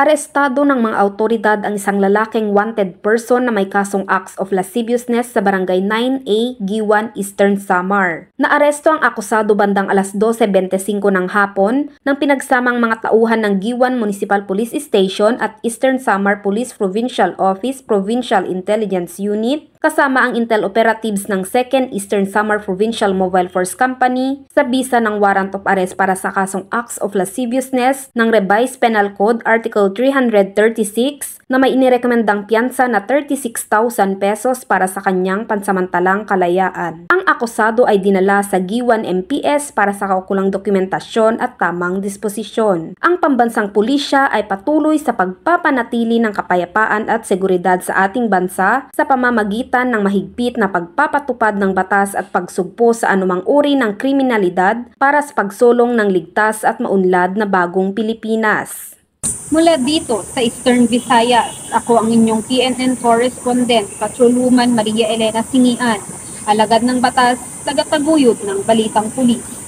Arestado ng mga awtoridad ang isang lalaking wanted person na may kasong acts of lasciviousness sa Barangay 9A, Giwan, Eastern Samar. Naaresto ang akusado bandang alas 12:25 ng hapon ng pinagsamang mga tauhan ng Giwan Municipal Police Station at Eastern Samar Police Provincial Office Provincial Intelligence Unit kasama ang intel operatives ng 2nd Eastern Samar Provincial Mobile Force Company sa bisa ng warrant of arrest para sa kasong acts of lasciviousness ng Revised Penal Code Article 336 na may inirekomendang piyansa na 36,000 pesos para sa kanyang pansamantalang kalayaan. Ang akusado ay dinala sa Giwan MPS para sa kaukulang dokumentasyon at tamang disposisyon. Ang pambansang pulisya ay patuloy sa pagpapanatili ng kapayapaan at seguridad sa ating bansa sa pamamagitan ng mahigpit na pagpapatupad ng batas at pagsugpo sa anumang uri ng kriminalidad para sa pagsulong ng ligtas at maunlad na bagong Pilipinas. Mula dito sa Eastern Visayas, ako ang inyong PNN correspondent, Patrolwoman Maria Elena Singian, alagad ng batas, tagataguyod ng Balitang Pulis.